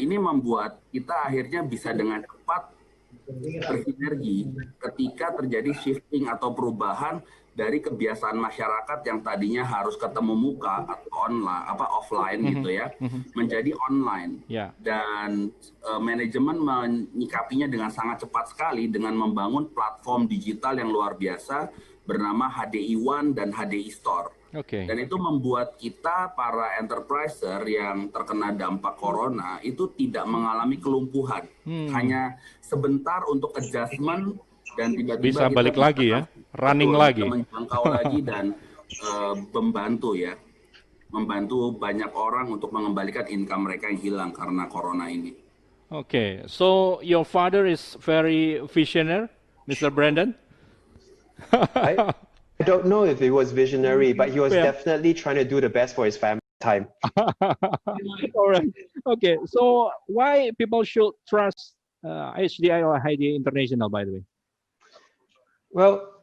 ini membuat kita akhirnya bisa dengan cepat bersinergi ketika terjadi shifting atau perubahan dari kebiasaan masyarakat yang tadinya harus ketemu muka atau online offline gitu ya, menjadi online. Dan manajemen menyikapinya dengan sangat cepat sekali dengan membangun platform digital yang luar biasa bernama HDI One dan HDI Store. Dan itu membuat kita para enterpriser yang terkena dampak corona itu tidak mengalami kelumpuhan, hanya sebentar untuk adjustment dan tiba-tiba bisa kita balik lagi ya, running lagi, menjangkau lagi dan membantu banyak orang untuk mengembalikan income mereka yang hilang karena corona ini. So your father is very visionary, Mr. Brandon? I don't know if he was visionary, but he was definitely trying to do the best for his family time. All right. So why people should trust HDI or HDI International, by the way? Well,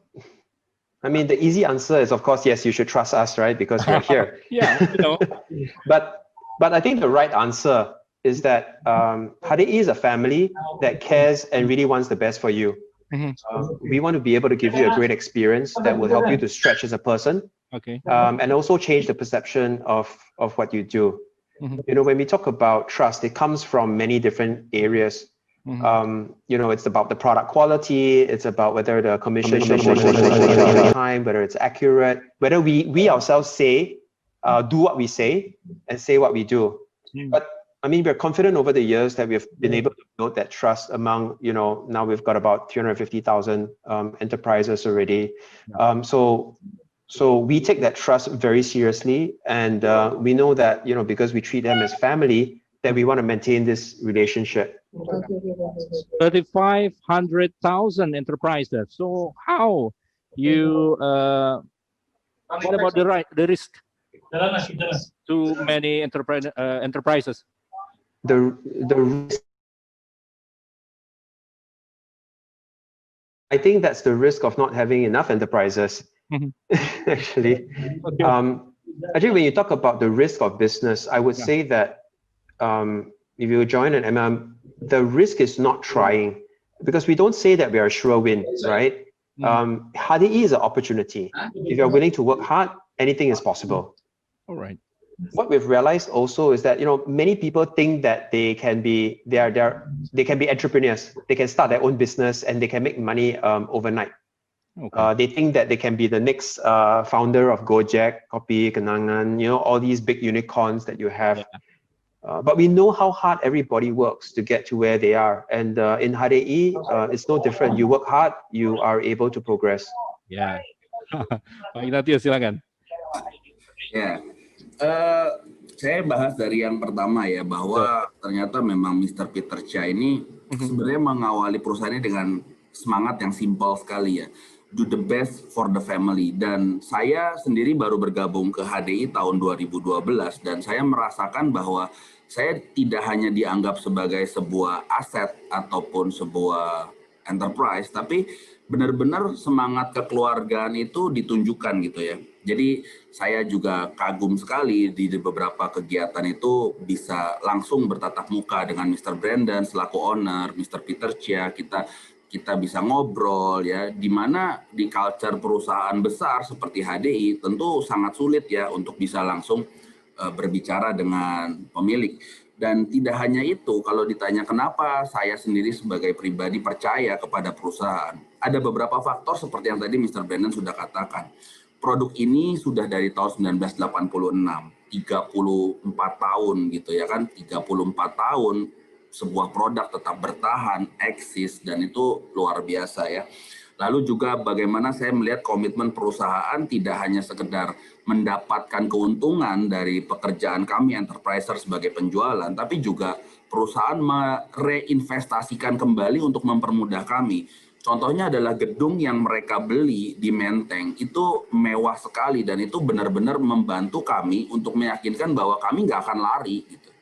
I mean, the easy answer is, of course, yes, you should trust us, right? Because we're here. But I think the right answer is that HDI is a family that cares and really wants the best for you. We want to be able to give you a great experience that will help you to stretch as a person, and also change the perception of what you do. You know, when we talk about trust, it comes from many different areas. You know, it's about the product quality, it's about whether the commission time, whether it's accurate, whether we ourselves say, do what we say and say what we do. But I mean, we're confident over the years that we've been able to build that trust among, you know, now we've got about 350,000 enterprises already. So we take that trust very seriously, and we know that, you know, because we treat them as family, that we want to maintain this relationship. 3,500,000 enterprises. So how you what about the risk to many enterprises? The risk, I think that's the risk of not having enough enterprises. Actually, actually, when you talk about the risk of business, I would say that if you join an MM, the risk is not trying, because we don't say that we are a sure win, right? HDI is an opportunity. If you're willing to work hard, anything is possible. All right. What we've realized also is that, you know, many people think that they can be entrepreneurs. They can start their own business and they can make money overnight. They think that they can be the next founder of Gojek, Kopi, Kenangan, you know, all these big unicorns that you have. But we know how hard everybody works to get to where they are. And in HDI, it's no different. You work hard, you are able to progress. Pak Ignatius, silakan. Saya bahas dari yang pertama ya, bahwa ternyata memang Mr. Peter Chia ini sebenarnya mengawali perusahaannya dengan semangat yang simpel sekali ya. Do the best for the family. Dan saya sendiri baru bergabung ke HDI tahun 2012 dan saya merasakan bahwa saya tidak hanya dianggap sebagai sebuah aset ataupun sebuah enterprise, tapi benar-benar semangat kekeluargaan itu ditunjukkan gitu ya. Jadi saya juga kagum sekali di beberapa kegiatan itu bisa langsung bertatap muka dengan Mr. Brandon selaku owner, Mr. Peter Chia, kita bisa ngobrol ya, di mana di culture perusahaan besar seperti HDI tentu sangat sulit ya untuk bisa langsung berbicara dengan pemilik. Dan tidak hanya itu, kalau ditanya kenapa saya sendiri sebagai pribadi percaya kepada perusahaan, ada beberapa faktor seperti yang tadi Mr. Brandon sudah katakan. Produk ini sudah dari tahun 1986, 34 tahun gitu ya kan, 34 tahun sebuah produk tetap bertahan, eksis, dan itu luar biasa ya. Lalu juga bagaimana saya melihat komitmen perusahaan tidak hanya sekedar mendapatkan keuntungan dari pekerjaan kami enterpriser sebagai penjualan, tapi juga perusahaan mereinvestasikan kembali untuk mempermudah kami. Contohnya adalah gedung yang mereka beli di Menteng, itu mewah sekali dan itu benar-benar membantu kami untuk meyakinkan bahwa kami nggak akan lari gitu.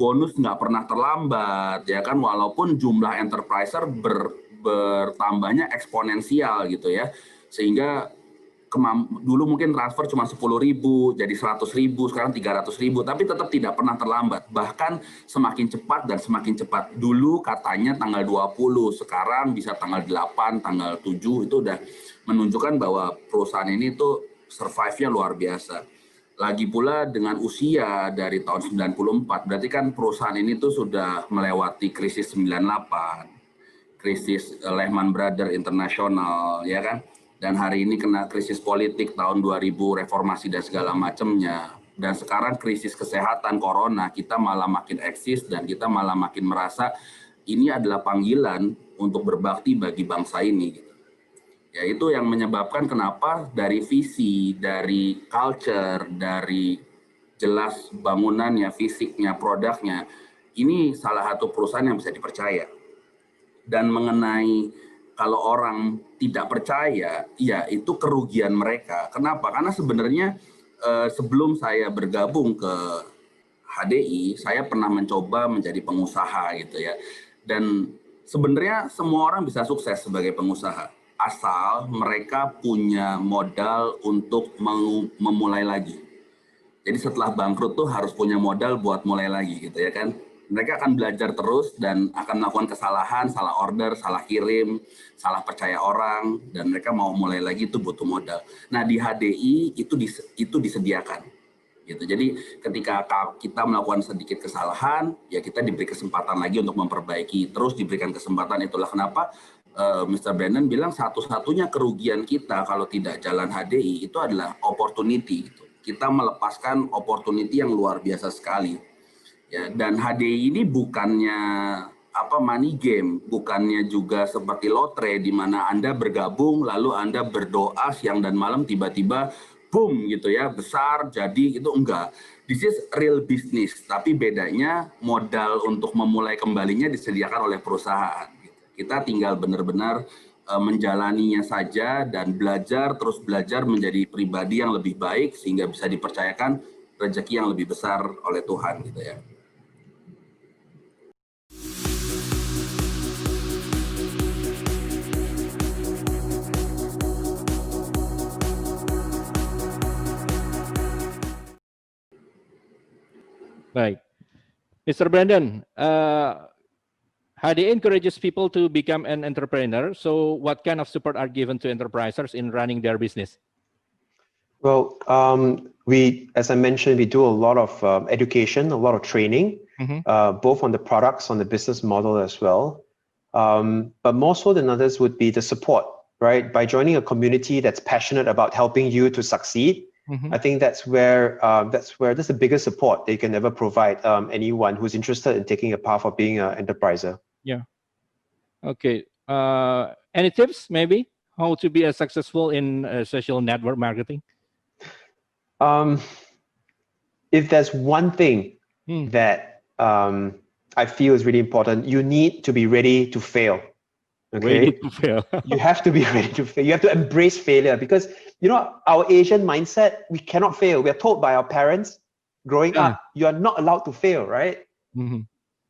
Bonus nggak pernah terlambat ya kan, walaupun jumlah enterpriser bertambahnya eksponensial gitu ya, sehingga dulu mungkin transfer cuma 10.000, jadi 100.000, sekarang 300.000, tapi tetap tidak pernah terlambat. Bahkan semakin cepat dan semakin cepat. Dulu katanya tanggal 20, sekarang bisa tanggal 8, tanggal 7, itu udah menunjukkan bahwa perusahaan ini tuh survive-nya luar biasa. Lagi pula dengan usia dari tahun 94, berarti kan perusahaan ini tuh sudah melewati krisis 98, krisis Lehman Brothers International, ya kan? Dan hari ini kena krisis politik tahun 2000, reformasi dan segala macamnya. Dan sekarang krisis kesehatan corona, kita malah makin eksis dan kita malah makin merasa ini adalah panggilan untuk berbakti bagi bangsa ini. Ya, itu yang menyebabkan kenapa dari visi, dari culture, dari jelas bangunannya, fisiknya, produknya, ini salah satu perusahaan yang bisa dipercaya. Dan mengenai kalau orang tidak percaya, ya itu kerugian mereka. Kenapa? Karena sebenarnya sebelum saya bergabung ke HDI, saya pernah mencoba menjadi pengusaha gitu ya. Dan sebenarnya semua orang bisa sukses sebagai pengusaha, asal mereka punya modal untuk memulai lagi. Jadi setelah bangkrut tuh harus punya modal buat mulai lagi gitu ya kan. Mereka akan belajar terus dan akan melakukan kesalahan, salah order, salah kirim, salah percaya orang, dan mereka mau mulai lagi itu butuh modal. Nah di HDI itu disediakan, gitu. Jadi ketika kita melakukan sedikit kesalahan, ya kita diberi kesempatan lagi untuk memperbaiki, terus diberikan kesempatan. Itulah kenapa Mr. Brandon bilang satu-satunya kerugian kita kalau tidak jalan HDI itu adalah opportunity. Gitu. Kita melepaskan opportunity yang luar biasa sekali. Ya, dan HDI ini bukannya money game, bukannya juga seperti lotre di mana Anda bergabung lalu Anda berdoa siang dan malam tiba-tiba boom gitu ya, besar jadi, itu enggak. This is real business, tapi bedanya modal untuk memulai kembalinya disediakan oleh perusahaan. Kita tinggal benar-benar menjalaninya saja dan belajar, terus belajar menjadi pribadi yang lebih baik sehingga bisa dipercayakan rezeki yang lebih besar oleh Tuhan gitu ya. Baik, Mr. Brandon, HDI encourages people to become an entrepreneur. So, what kind of support are given to enterprises in running their business? Well, as I mentioned, we do a lot of education, a lot of training, both on the products, on the business model as well. But more so than others would be the support, right? By joining a community that's passionate about helping you to succeed, I think that's the biggest support they can ever provide anyone who's interested in taking a path of being an enterpriser. Yeah. Okay. Any tips, maybe, how to be successful in social network marketing? If there's one thing that I feel is really important, you need to be ready to fail. Okay? Ready to fail. You have to be ready to fail. You have to embrace failure because, you know, our Asian mindset, we cannot fail. We are told by our parents growing up, you are not allowed to fail, right?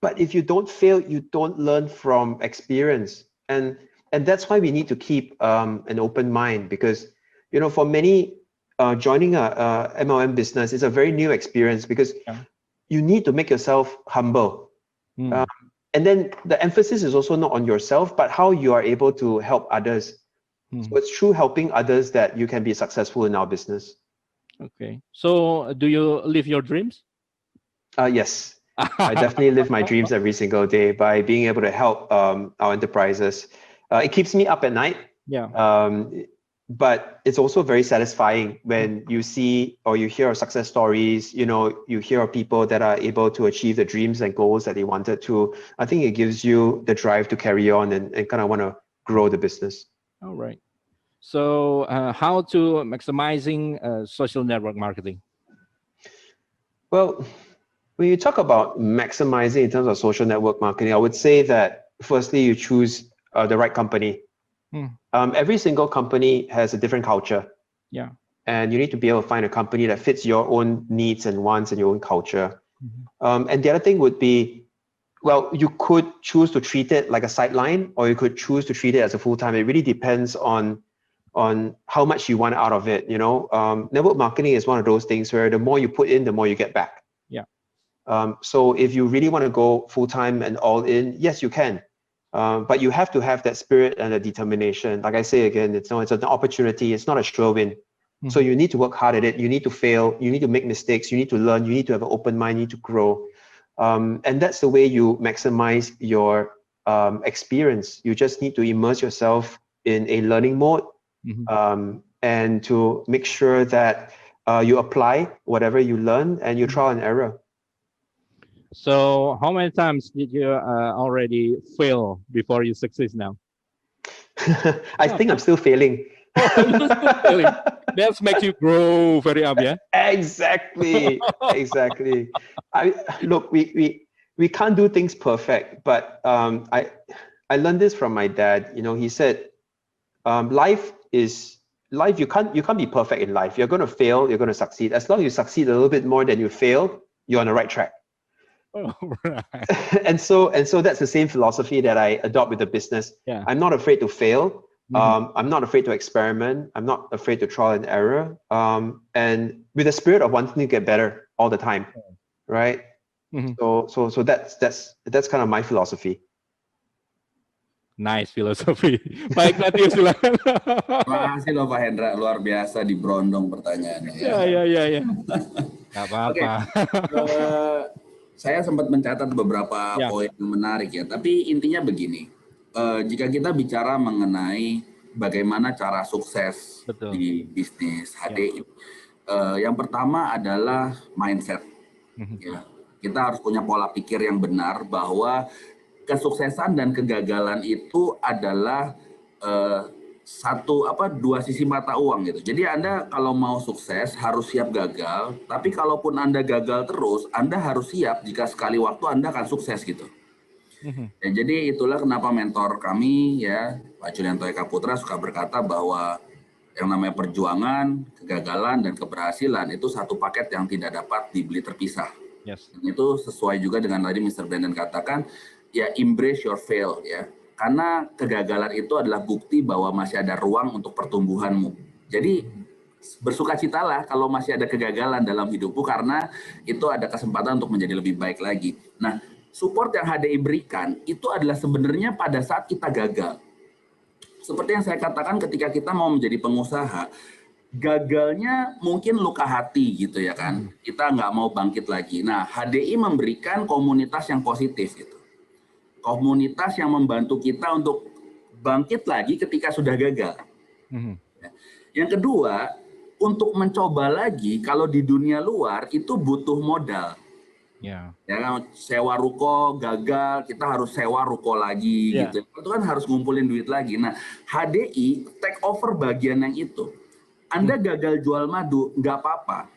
But if you don't fail, you don't learn from experience. And that's why we need to keep an open mind because, you know, for many, joining a MLM business is a very new experience because you need to make yourself humble. And then the emphasis is also not on yourself, but how you are able to help others. So it's through helping others that you can be successful in our business. Okay. So do you live your dreams? Yes, I definitely live my dreams every single day by being able to help our enterprises. It keeps me up at night. Yeah. But it's also very satisfying when you see or you hear of success stories, you know, you hear of people that are able to achieve the dreams and goals that they wanted to. I think it gives you the drive to carry on and kind of want to grow the business. All right. So how to maximizing social network marketing? Well, when you talk about maximizing in terms of social network marketing, I would say that firstly, you choose the right company. Every single company has a different culture. Yeah. And you need to be able to find a company that fits your own needs and wants and your own culture. And the other thing would be, well, you could choose to treat it like a sideline or you could choose to treat it as a full-time. It really depends on on how much you want out of it. Network marketing is one of those things where the more you put in, the more you get back. Yeah. So if you really want to go full time and all in, yes, you can. But you have to have that spirit and the determination. Like I say again, it's an opportunity. It's not a sure win. Mm-hmm. So you need to work hard at it. You need to fail. You need to make mistakes. You need to learn. You need to have an open mind. You need to grow. And that's the way you maximize your experience. You just need to immerse yourself in a learning mode, mm-hmm. And to make sure that you apply whatever you learn and you trial and error. So how many times did you already fail before you succeed now? I think I'm still failing. That makes you grow very up, yeah? Exactly. Look, we can't do things perfect, but I learned this from my dad. He said, life. You can't be perfect in life. You're going to fail. You're going to succeed. As long as you succeed a little bit more than you fail, you're on the right track. Oh, right. and so that's the same philosophy that I adopt with the business. Yeah. I'm not afraid to fail. Mm-hmm. I'm not afraid to experiment. I'm not afraid to trial and error. And with the spirit of wanting to get better all the time, right? Mm-hmm. So that's kind of my philosophy. Nice philosophy. Baik, nanti silakan. Terima kasih loh Pak Hendra, luar biasa di Brondong pertanyaannya. Ya. Gak apa-apa. Saya sempat mencatat beberapa poin menarik ya, tapi intinya begini. Jika kita bicara mengenai bagaimana cara sukses di bisnis HDI, yang pertama adalah mindset. Ya, kita harus punya pola pikir yang benar bahwa kesuksesan dan kegagalan itu adalah dua sisi mata uang gitu. Jadi Anda kalau mau sukses harus siap gagal, tapi kalaupun Anda gagal terus, Anda harus siap jika sekali waktu Anda akan sukses gitu. Ya, jadi itulah kenapa mentor kami ya Pak Julianto Eka Putra suka berkata bahwa yang namanya perjuangan, kegagalan dan keberhasilan itu satu paket yang tidak dapat dibeli terpisah. Yes. Dan itu sesuai juga dengan tadi Mr. Brandon katakan, ya embrace your fail ya. Karena kegagalan itu adalah bukti bahwa masih ada ruang untuk pertumbuhanmu. Jadi bersukacitalah kalau masih ada kegagalan dalam hidupmu karena itu ada kesempatan untuk menjadi lebih baik lagi. Nah, support yang HDI berikan itu adalah sebenarnya pada saat kita gagal. Seperti yang saya katakan ketika kita mau menjadi pengusaha, gagalnya mungkin luka hati gitu ya kan. Kita nggak mau bangkit lagi. Nah, HDI memberikan komunitas yang positif gitu. Komunitas yang membantu kita untuk bangkit lagi ketika sudah gagal. Yang kedua, untuk mencoba lagi kalau di dunia luar itu butuh modal. Ya kan, sewa ruko gagal, kita harus sewa ruko lagi gitu. Itu kan harus ngumpulin duit lagi. Nah, HDI take over bagian yang itu. Anda gagal jual madu, nggak apa-apa.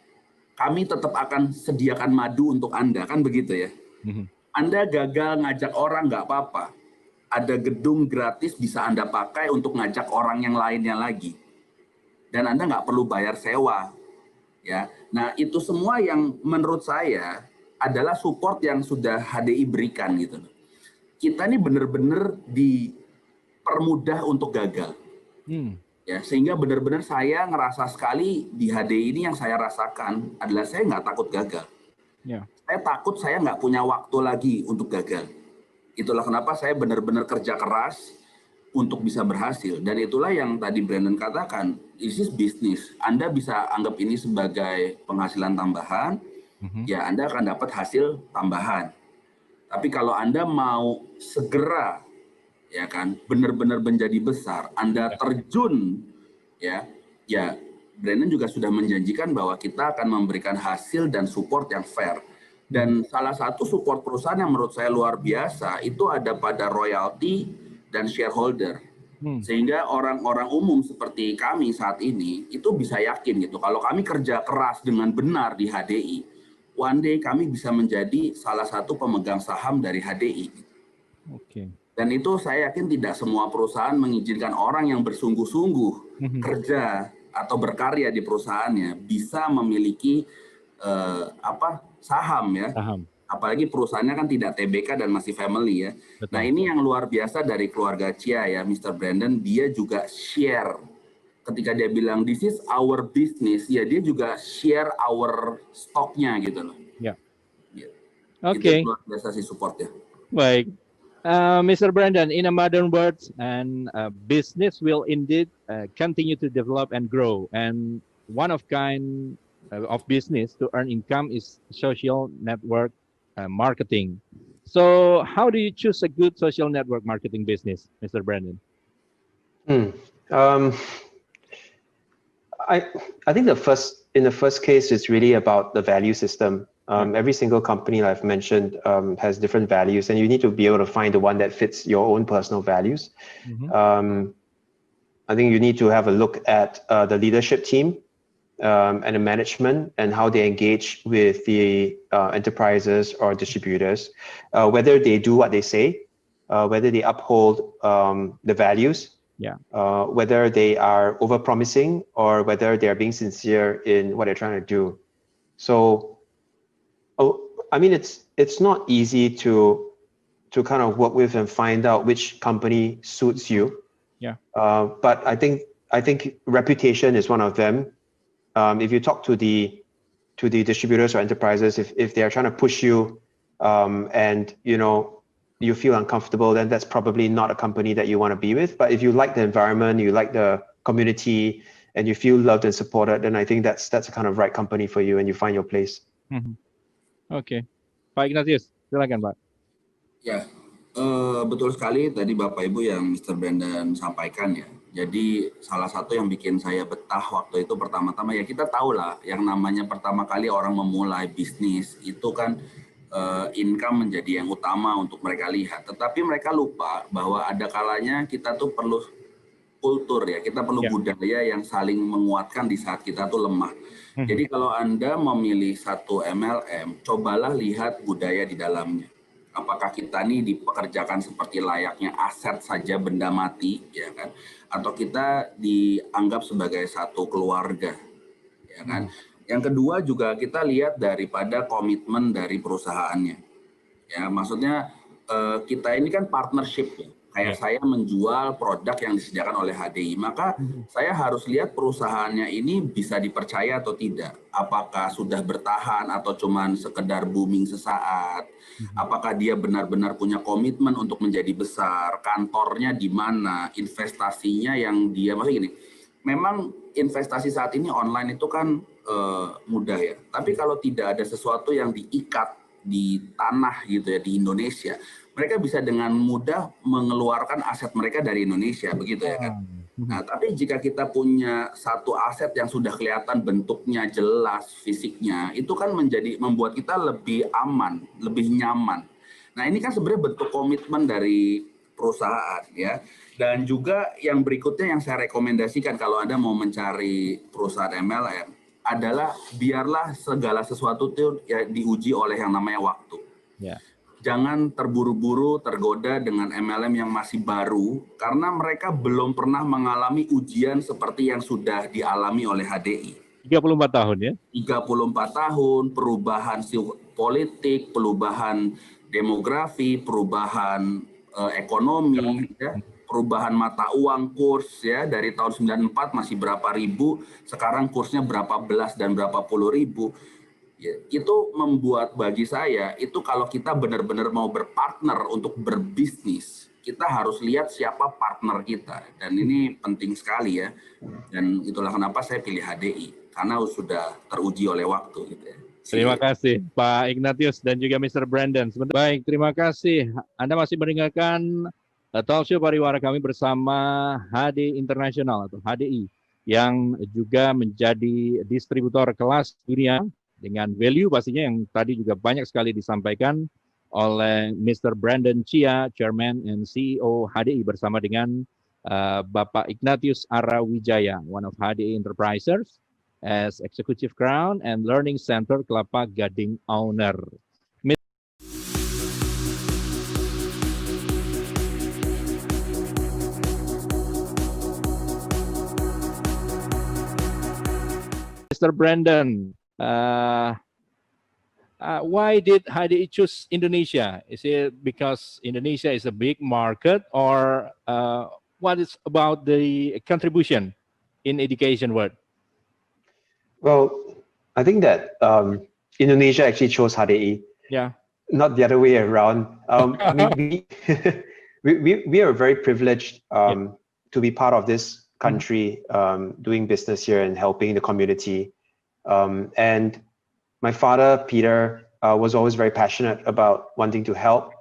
Kami tetap akan sediakan madu untuk Anda, kan begitu ya. Anda gagal ngajak orang, nggak apa-apa. Ada gedung gratis bisa Anda pakai untuk ngajak orang yang lainnya lagi. Dan Anda nggak perlu bayar sewa. Ya, nah itu semua yang menurut saya adalah support yang sudah HDI berikan gitu. Kita ini benar-benar dipermudah untuk gagal. Ya, sehingga benar-benar saya ngerasa sekali di HDI ini yang saya rasakan adalah saya nggak takut gagal. Saya takut saya nggak punya waktu lagi untuk gagal. Itulah kenapa saya benar-benar kerja keras untuk bisa berhasil. Dan itulah yang tadi Brandon katakan, this is business. Anda bisa anggap ini sebagai penghasilan tambahan, ya Anda akan dapat hasil tambahan. Tapi kalau Anda mau segera, ya kan, benar-benar menjadi besar, Anda terjun, ya Brandon juga sudah menjanjikan bahwa kita akan memberikan hasil dan support yang fair. Dan salah satu support perusahaan yang menurut saya luar biasa itu ada pada royalty dan shareholder. Sehingga orang-orang umum seperti kami saat ini itu bisa yakin gitu. Kalau kami kerja keras dengan benar di HDI, one day kami bisa menjadi salah satu pemegang saham dari HDI. Dan itu saya yakin tidak semua perusahaan mengizinkan orang yang bersungguh-sungguh kerja atau berkarya di perusahaannya bisa memiliki saham ya. Apalagi perusahaannya kan tidak TBK dan masih family ya. Nah ini yang luar biasa dari keluarga Chia ya, Mr. Brandon, dia juga share ketika dia bilang this is our business, ya dia juga share our stoknya gitu loh. Ya. Gitu. Oke. Itu luar biasa sih supportnya. Baik. Mr. Brandon, in a modern world, and business will indeed continue to develop and grow. And one of kind of business to earn income is social network marketing. So, how do you choose a good social network marketing business, Mr. Brandon? I think in the first case, it's really about the value system. Every single company I've mentioned has different values, and you need to be able to find the one that fits your own personal values. I think you need to have a look at the leadership team and the management and how they engage with the enterprises or distributors, whether they do what they say, whether they uphold the values, whether they are over-promising or whether they are being sincere in what they're trying to do. So, I mean, it's not easy to kind of work with and find out which company suits you. But I think reputation is one of them. If you talk to the distributors or enterprises, if they are trying to push you, and you feel uncomfortable, then that's probably not a company that you want to be with. But if you like the environment, you like the community, and you feel loved and supported, then I think that's a kind of right company for you, and you find your place. Oke. Pak Ignatius, silakan Pak. Ya, betul sekali tadi Bapak Ibu yang Mr. Brandon sampaikan ya. Jadi salah satu yang bikin saya betah waktu itu pertama-tama ya kita tahu lah yang namanya pertama kali orang memulai bisnis itu kan income menjadi yang utama untuk mereka lihat. Tetapi mereka lupa bahwa ada kalanya kita tuh perlu kultur ya, kita perlu budaya yang saling menguatkan di saat kita tuh lemah. Jadi kalau Anda memilih satu MLM, cobalah lihat budaya di dalamnya. Apakah kita nih dipekerjakan seperti layaknya aset saja, benda mati, ya kan? Atau kita dianggap sebagai satu keluarga, ya kan? Yang kedua juga kita lihat daripada komitmen dari perusahaannya. Ya, maksudnya kita ini kan partnership ya. Kayak saya menjual produk yang disediakan oleh HDI, maka saya harus lihat perusahaannya ini bisa dipercaya atau tidak. Apakah sudah bertahan atau cuman sekedar booming sesaat? Apakah dia benar-benar punya komitmen untuk menjadi besar? Kantornya di mana? Investasinya yang dia, maksudnya gini, memang investasi saat ini online itu kan mudah ya. Tapi kalau tidak ada sesuatu yang diikat di tanah gitu ya di Indonesia, mereka bisa dengan mudah mengeluarkan aset mereka dari Indonesia, begitu ya kan. Nah, tapi jika kita punya satu aset yang sudah kelihatan bentuknya jelas, fisiknya, itu kan membuat kita lebih aman, lebih nyaman. Nah, ini kan sebenarnya bentuk komitmen dari perusahaan ya. Dan juga yang berikutnya yang saya rekomendasikan kalau Anda mau mencari perusahaan MLM adalah biarlah segala sesuatu itu ya diuji oleh yang namanya waktu. Jangan terburu-buru tergoda dengan MLM yang masih baru karena mereka belum pernah mengalami ujian seperti yang sudah dialami oleh HDI. 34 tahun ya? 34 tahun, perubahan politik, perubahan demografi, perubahan ekonomi, ya, perubahan mata uang, kurs ya dari tahun 94 masih berapa ribu, sekarang kursnya berapa belas dan berapa puluh ribu. Ya, itu membuat bagi saya itu kalau kita benar-benar mau berpartner untuk berbisnis, kita harus lihat siapa partner kita dan ini penting sekali ya. Dan itulah kenapa saya pilih HDI karena sudah teruji oleh waktu gitu ya. Terima kasih Pak Ignatius dan juga Mr. Brandon. Baik, terima kasih. Anda masih mendengarkan talk show pariwara kami bersama HD International atau HDI yang juga menjadi distributor kelas dunia dengan value pastinya yang tadi juga banyak sekali disampaikan oleh Mr. Brandon Chia, Chairman and CEO HDI bersama dengan Bapak Ignatius Arawijaya, one of HDI Enterprises as Executive Crown and Learning Center Kelapa Gading owner. Mr. Brandon, why did HDI choose Indonesia? Is it because Indonesia is a big market, or what is about the contribution in education world? Well, I think that Indonesia actually chose HDI. Yeah. Not the other way around. We are very privileged to be part of this country, doing business here and helping the community. And my father, Peter, was always very passionate about wanting to help.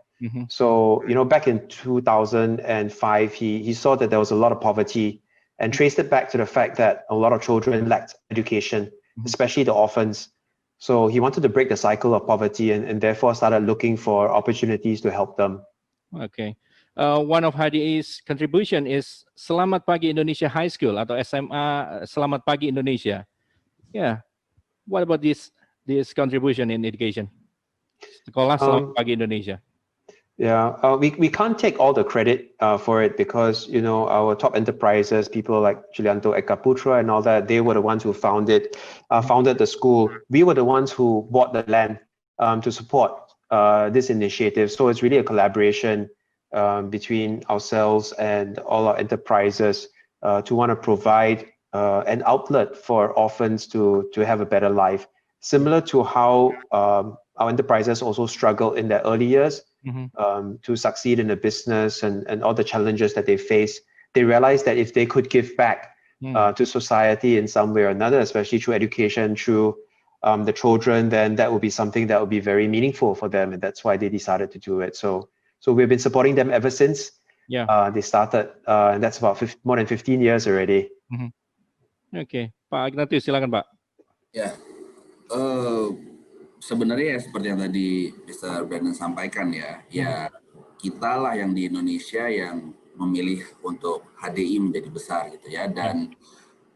So, back in 2005, he saw that there was a lot of poverty and traced it back to the fact that a lot of children lacked education, especially the orphans. So he wanted to break the cycle of poverty and therefore started looking for opportunities to help them. Okay. One of HDI's contribution is Selamat Pagi Indonesia High School atau SMA Selamat Pagi Indonesia. Yeah. What about this contribution in education? Sekolah Selamat Pagi Indonesia. Yeah, we can't take all the credit for it because, our top enterprises, people like Julianto Eka Putra and all that, they were the ones who founded the school. We were the ones who bought the land to support this initiative. So it's really a collaboration between ourselves and all our enterprises to want to provide an outlet for orphans to have a better life. Similar to how our enterprises also struggle in their early years to succeed in the business and all the challenges that they face. They realize that if they could give back to society in some way or another, especially through education, through the children, then that would be something that would be very meaningful for them. And that's why they decided to do it. So we've been supporting them ever since they started. And that's about more than 15 years already. Okay. Pak Ignatius, silakan Pak. Ya, sebenarnya seperti yang tadi Mr. Brandon sampaikan ya kita lah yang di Indonesia yang memilih untuk HDI menjadi besar gitu ya. Dan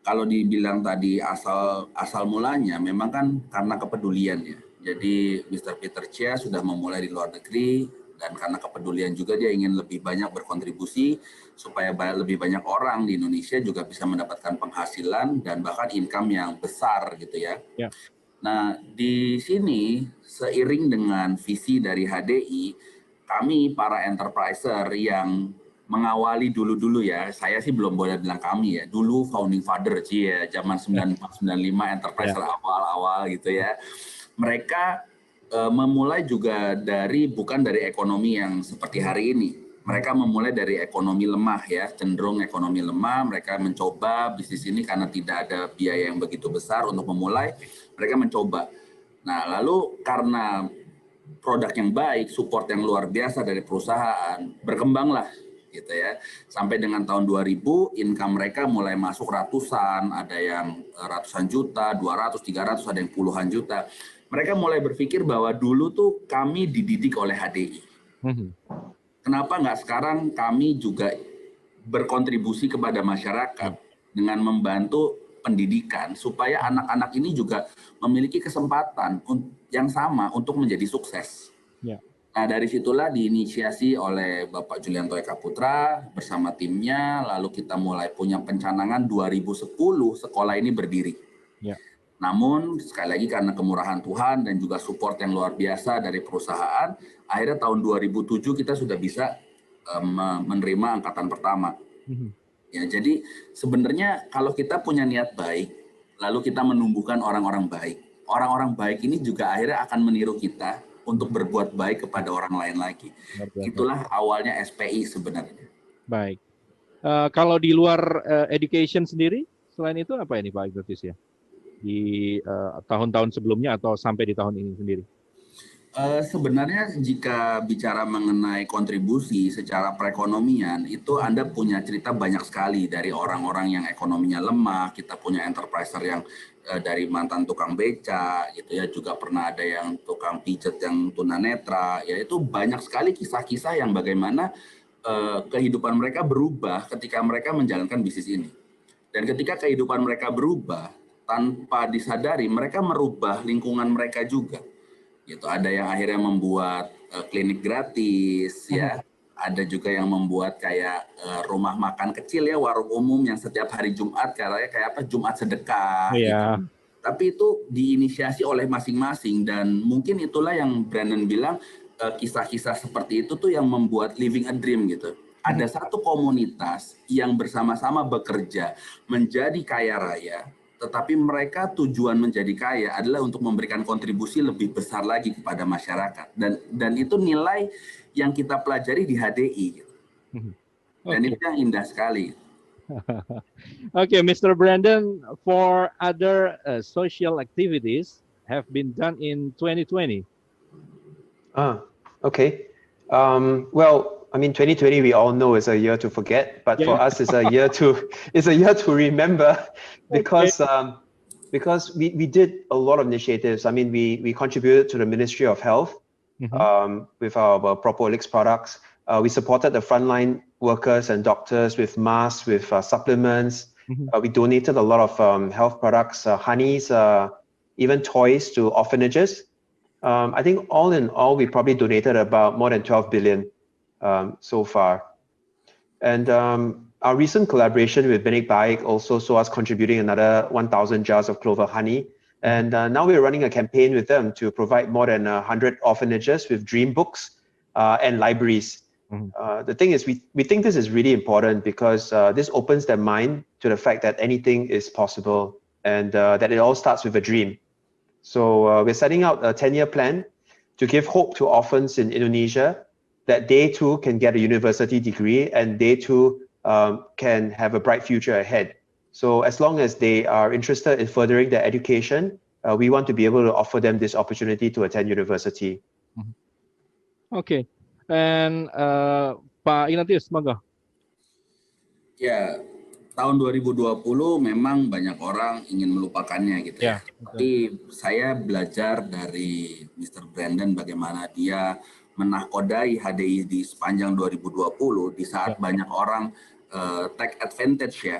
kalau dibilang tadi asal mulanya memang kan karena kepedulian ya. Jadi Mr. Peter Chia sudah memulai di luar negeri dan karena kepedulian juga dia ingin lebih banyak berkontribusi supaya lebih banyak orang di Indonesia juga bisa mendapatkan penghasilan dan bahkan income yang besar gitu ya. Nah, di sini seiring dengan visi dari HDI, kami para enterpriser yang mengawali dulu ya, saya sih belum boleh bilang kami ya, dulu founding father sih ya, zaman 94-95 enterpriser awal-awal gitu ya. Mereka memulai juga bukan dari ekonomi yang seperti hari ini. Mereka memulai dari ekonomi lemah ya, cenderung ekonomi lemah. Mereka mencoba bisnis ini karena tidak ada biaya yang begitu besar untuk memulai. Mereka mencoba. Nah, lalu karena produk yang baik, support yang luar biasa dari perusahaan, berkembanglah gitu ya. Sampai dengan tahun 2000, income mereka mulai masuk ratusan, ada yang ratusan juta, 200, 300, ada yang puluhan juta. Mereka mulai berpikir bahwa dulu tuh kami dididik oleh HDI. Kenapa nggak sekarang kami juga berkontribusi kepada masyarakat dengan membantu pendidikan supaya anak-anak ini juga memiliki kesempatan yang sama untuk menjadi sukses. Nah, dari situlah diinisiasi oleh Bapak Julianto Eka Putra bersama timnya, lalu kita mulai punya pencanangan 2010 sekolah ini berdiri. Namun sekali lagi karena kemurahan Tuhan dan juga support yang luar biasa dari perusahaan, akhirnya tahun 2007 kita sudah bisa menerima angkatan pertama. Ya, jadi sebenarnya kalau kita punya niat baik, lalu kita menumbuhkan orang-orang baik ini juga akhirnya akan meniru kita untuk berbuat baik kepada orang lain lagi. Itulah awalnya SPI sebenarnya. Baik. Kalau di luar education sendiri, selain itu apa ini Pak Ignatius ya? Di tahun-tahun sebelumnya atau sampai di tahun ini sendiri? Sebenarnya jika bicara mengenai kontribusi secara perekonomian, itu Anda punya cerita banyak sekali dari orang-orang yang ekonominya lemah. Kita punya enterpriser yang dari mantan tukang beca, gitu ya, juga pernah ada yang tukang pijet yang tunanetra. Ya, itu banyak sekali kisah-kisah yang bagaimana kehidupan mereka berubah ketika mereka menjalankan bisnis ini. Dan ketika kehidupan mereka berubah, tanpa disadari mereka merubah lingkungan mereka juga. Gitu, ada yang akhirnya membuat klinik gratis ya, ada juga yang membuat kayak rumah makan kecil ya, warung umum yang setiap hari Jumat kayak apa, Jumat sedekah gitu. Tapi itu diinisiasi oleh masing-masing dan mungkin itulah yang Brandon bilang, kisah-kisah seperti itu tuh yang membuat living a dream gitu. ada satu komunitas yang bersama-sama bekerja menjadi kaya raya, tetapi mereka tujuan menjadi kaya adalah untuk memberikan kontribusi lebih besar lagi kepada masyarakat, dan itu nilai yang kita pelajari di HDI, dan itu yang indah sekali. Okay, Mr. Brandon, for other social activities have been done in 2020. Okay. Well, I mean, 2020 we all know is a year to forget, but for us it's a year to remember, because because we did a lot of initiatives. I mean, we contributed to the Ministry of Health with our Propolis products. We supported the frontline workers and doctors with masks, with supplements. We donated a lot of health products, honeys, even toys to orphanages. I think all in all, we probably donated about more than 12 billion so far. And our recent collaboration with Benik Baik also saw us contributing another 1,000 jars of clover honey. And now we're running a campaign with them to provide more than 100 orphanages with dream books and libraries. The thing is, we think this is really important because this opens their mind to the fact that anything is possible, and that it all starts with a dream. So we're setting out a 10-year plan to give hope to orphans in Indonesia that they too can get a university degree, and they too can have a bright future ahead. So as long as they are interested in furthering their education, we want to be able to offer them this opportunity to attend university. Okay. And Pak Ignatius, monggo. Ya, tahun 2020 memang banyak orang ingin melupakannya gitu ya. Tapi saya belajar dari Mr. Brandon bagaimana dia menakodai HDI di sepanjang 2020 di saat banyak orang take advantage ya.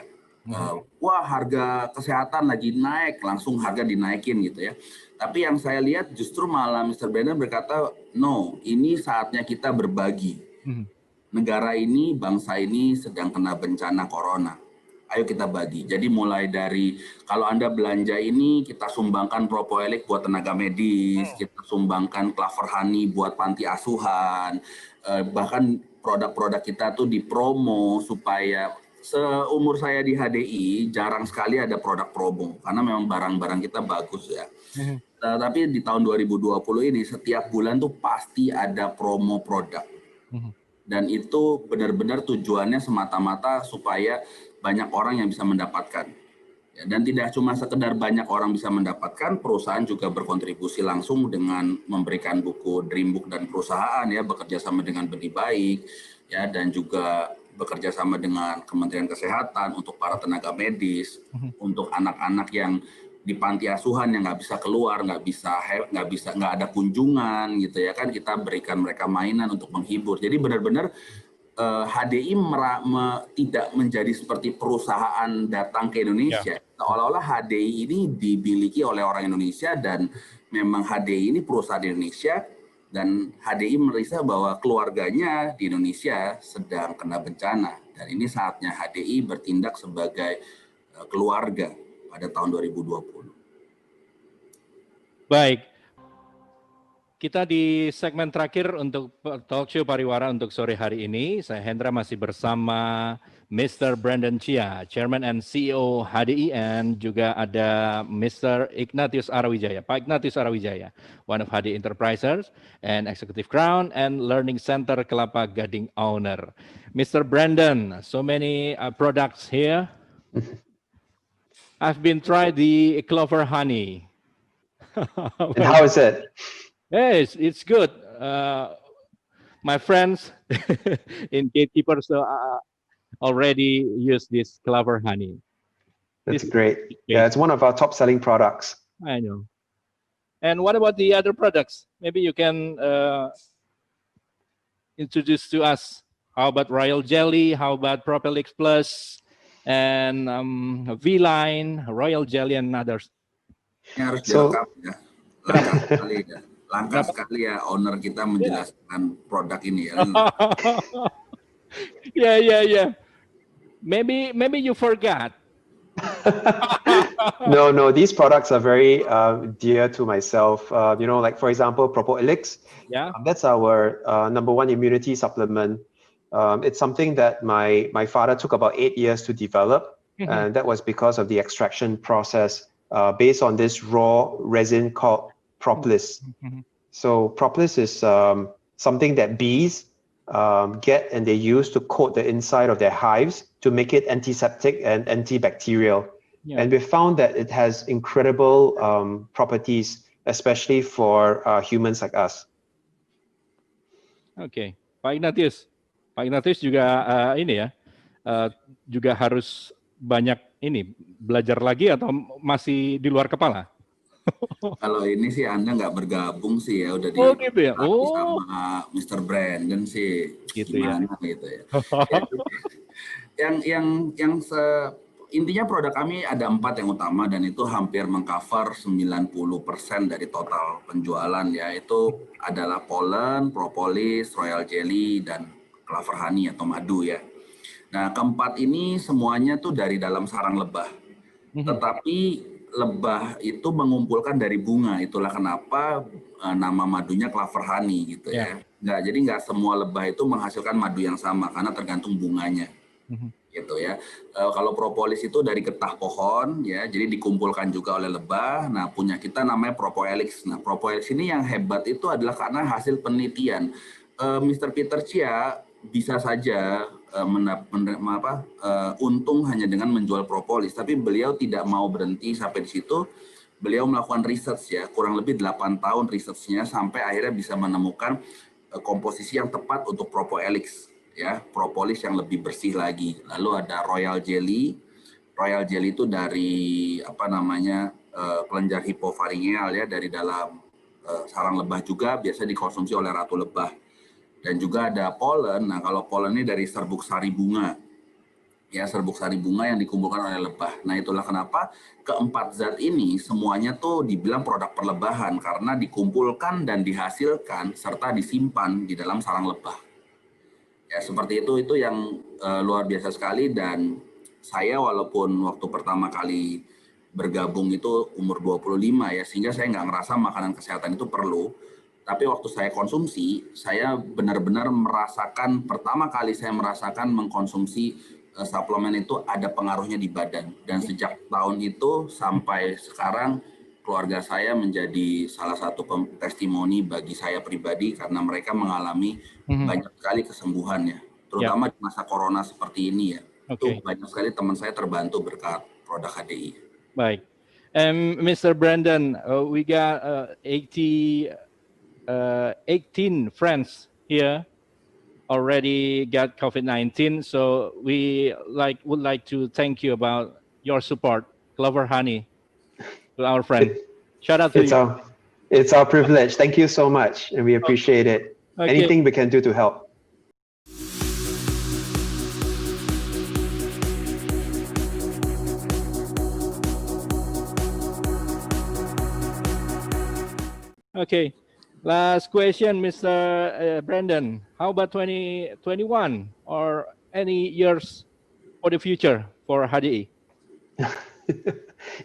Wah, harga kesehatan lagi naik, langsung harga dinaikin gitu ya. Tapi yang saya lihat justru malah Mr. Brandon berkata, no, ini saatnya kita berbagi. Negara ini, bangsa ini sedang kena bencana corona. Ayo kita bagi. Jadi mulai dari kalau Anda belanja ini, kita sumbangkan Propolis buat tenaga medis, kita sumbangkan Clover Honey buat panti asuhan, bahkan produk-produk kita tuh dipromo supaya seumur saya di HDI jarang sekali ada produk promo karena memang barang-barang kita bagus ya. Tapi di tahun 2020 ini setiap bulan tuh pasti ada promo produk. Dan itu benar-benar tujuannya semata-mata supaya banyak orang yang bisa mendapatkan. Ya, dan tidak cuma sekedar banyak orang bisa mendapatkan, perusahaan juga berkontribusi langsung dengan memberikan buku Dreambook dan perusahaan ya bekerja sama dengan Benih Baik ya, dan juga bekerja sama dengan Kementerian Kesehatan untuk para tenaga medis, untuk anak-anak yang di panti asuhan yang nggak bisa keluar, nggak ada kunjungan gitu ya kan, kita berikan mereka mainan untuk menghibur. Jadi benar-benar HDI tidak menjadi seperti perusahaan datang ke Indonesia. Seolah-olah HDI ini dimiliki oleh orang Indonesia, dan memang HDI ini perusahaan Indonesia, dan HDI merasa bahwa keluarganya di Indonesia sedang kena bencana, dan ini saatnya HDI bertindak sebagai keluarga pada tahun 2020. Baik, kita di segmen terakhir untuk Talkshow Pariwara untuk sore hari ini. Saya Hendra masih bersama Mr. Brandon Chia, Chairman and CEO HDI, and juga ada Mr. Ignatius Arawijaya, Pak Ignatius Arawijaya, one of HDI Enterprises and Executive Crown and Learning Center Kelapa Gading owner. Mr. Brandon, so many products here. I've been tried the clover honey. And how is it? Yes, it's good. My friends in Gatekeepers already use this clover honey. That's great. Yeah, it's one of our top-selling products. I know. And what about the other products? Maybe you can introduce to us. How about Royal Jelly? How about Propelix Plus? And V-Line, Royal Jelly, and others. Ini harus dilengkap ya. Langkah sekali ya owner kita menjelaskan produk ini ya. Yeah. Maybe you forgot. No, these products are very dear to myself. You know, like for example, Propolis. Yeah. That's our #1 immunity supplement. It's something that my father took about 8 years to develop, and that was because of the extraction process based on this raw resin called propolis. So propolis is something that bees get and they use to coat the inside of their hives to make it antiseptic and antibacterial. And we found that it has incredible properties, especially for humans like us. Oke, Pak Ignatius. Pak Ignatius juga ini ya, juga harus banyak ini belajar lagi atau masih di luar kepala? Kalau ini sih Anda nggak bergabung sih ya, udah gitu ya? sama Mr. Brandon sih, gitu gimana ya? Gitu ya. Intinya produk kami ada 4 yang utama dan itu hampir mengcover 90% dari total penjualan ya. Itu adalah pollen, propolis, royal jelly, dan clover honey atau madu ya. Nah, keempat ini semuanya tuh dari dalam sarang lebah. Tetapi lebah itu mengumpulkan dari bunga, itulah kenapa nama madunya clover honey gitu ya. Jadi nggak semua lebah itu menghasilkan madu yang sama karena tergantung bunganya. Gitu ya. Kalau propolis itu dari getah pohon ya, jadi dikumpulkan juga oleh lebah. Nah, punya kita namanya propoelix. Nah, propoelix ini yang hebat itu adalah karena hasil penelitian. Mr. Peter Chia bisa saja untung hanya dengan menjual propolis, tapi beliau tidak mau berhenti sampai di situ. Beliau melakukan research ya, kurang lebih 8 tahun researchnya sampai akhirnya bisa menemukan komposisi yang tepat untuk propoelix. Ya, propolis yang lebih bersih lagi. Lalu ada royal jelly. Royal jelly itu dari kelenjar hipofaringeal ya, dari dalam sarang lebah juga biasa dikonsumsi oleh ratu lebah. Dan juga ada pollen. Nah, kalau pollen ini dari serbuk sari bunga. Ya, serbuk sari bunga yang dikumpulkan oleh lebah. Nah, itulah kenapa keempat zat ini semuanya tuh dibilang produk perlebahan karena dikumpulkan dan dihasilkan serta disimpan di dalam sarang lebah. Ya, seperti itu yang luar biasa sekali. Dan saya walaupun waktu pertama kali bergabung itu umur 25 ya, sehingga saya nggak ngerasa makanan kesehatan itu perlu. Tapi waktu saya konsumsi, saya benar-benar merasakan, pertama kali saya merasakan mengkonsumsi suplemen itu ada pengaruhnya di badan. Dan sejak tahun itu sampai sekarang, keluarga saya menjadi salah satu testimoni bagi saya pribadi karena mereka mengalami banyak sekali kesembuhan ya, terutama di masa corona seperti ini ya. Itu banyak sekali teman saya terbantu berkat produk HDI. Baik, Mr. Brandon, we got 18 friends here already got COVID-19, so we would like to thank you about your support, Clover Honey. To our friend. Shout out to you. It's our privilege. Thank you so much, and we appreciate it. Okay. Anything we can do to help. Okay, last question, Mr. Brandon. How about 2021 or any years for the future for HDI?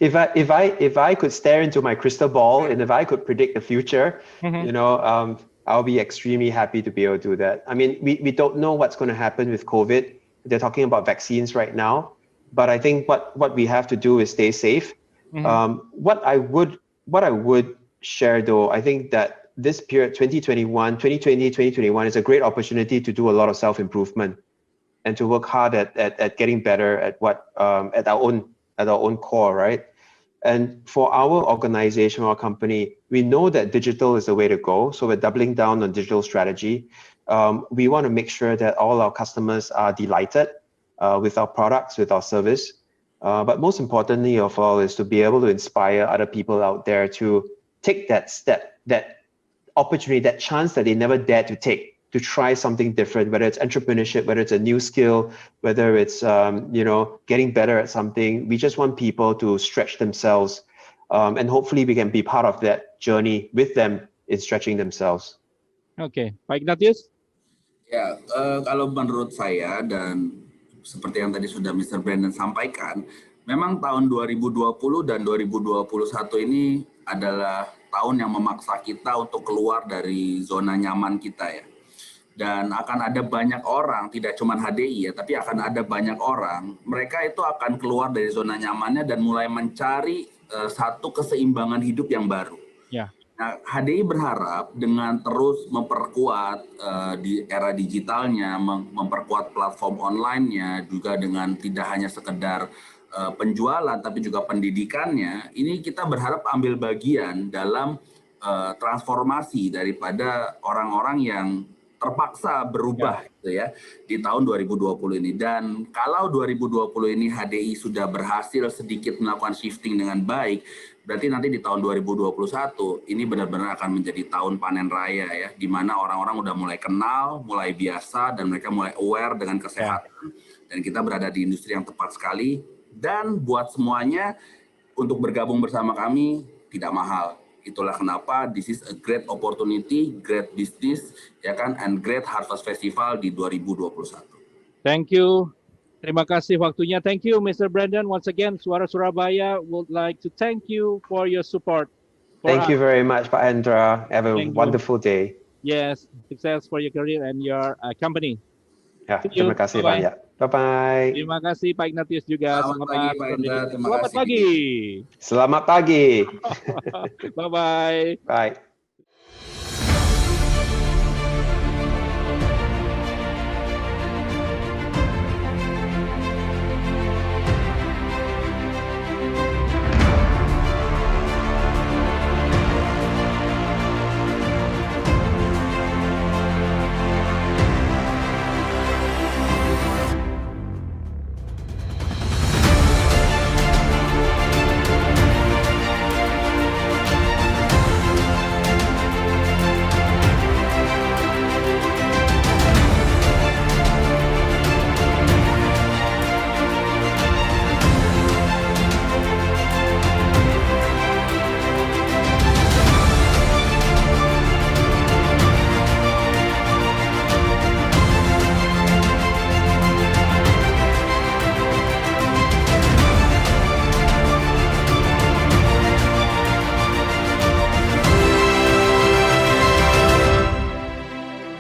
If I could stare into my crystal ball and if I could predict the future, I'll be extremely happy to be able to do that. I mean, we don't know what's going to happen with COVID. They're talking about vaccines right now, but I think what we have to do is stay safe. What I would share though, I think that this period 2020, is a great opportunity to do a lot of self-improvement and to work hard at getting better at our own core, right? And for our organization, our company, we know that digital is the way to go. So we're doubling down on digital strategy. We want to make sure that all our customers are delighted with our products, with our service. But most importantly of all is to be able to inspire other people out there to take that step, that opportunity, that chance that they never dared to take, to try something different, whether it's entrepreneurship, whether it's a new skill, whether it's getting better at something. We just want people to stretch themselves, and hopefully we can be part of that journey with them in stretching themselves. Oke, Pak Ignatius? Ya, kalau menurut saya dan seperti yang tadi sudah Mr. Brandon sampaikan, memang tahun 2020 dan 2021 ini adalah tahun yang memaksa kita untuk keluar dari zona nyaman kita ya. dan akan ada banyak orang, tidak cuma HDI ya, tapi akan ada banyak orang, mereka itu akan keluar dari zona nyamannya dan mulai mencari satu keseimbangan hidup yang baru. Ya. Nah, HDI berharap dengan terus memperkuat di era digitalnya, memperkuat platform online-nya, juga dengan tidak hanya sekedar penjualan, tapi juga pendidikannya, ini kita berharap ambil bagian dalam transformasi daripada orang-orang yang terpaksa berubah gitu ya di tahun 2020 ini. Dan kalau 2020 ini HDI sudah berhasil sedikit melakukan shifting dengan baik, berarti nanti di tahun 2021 ini benar-benar akan menjadi tahun panen raya ya, di mana orang-orang udah mulai kenal, mulai biasa, dan mereka mulai aware dengan kesehatan. Dan kita berada di industri yang tepat sekali. Dan buat semuanya untuk bergabung bersama kami tidak mahal. Itulah kenapa this is a great opportunity, great business, ya kan, and great Harvest Festival di 2021. Thank you. Terima kasih waktunya. Thank you, Mr. Brandon. Once again, Suara Surabaya would like to thank you for your support. Thank you very much, Pak Hendra. Have a wonderful day. Yes, success for your career and your company. Ya, terima kasih banyak. Bye-bye. Terima kasih Pak Ignatius juga. Selamat pagi, Pak Hendra. Selamat pagi. Selamat pagi. Bye-bye. Bye.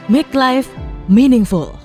Make life meaningful.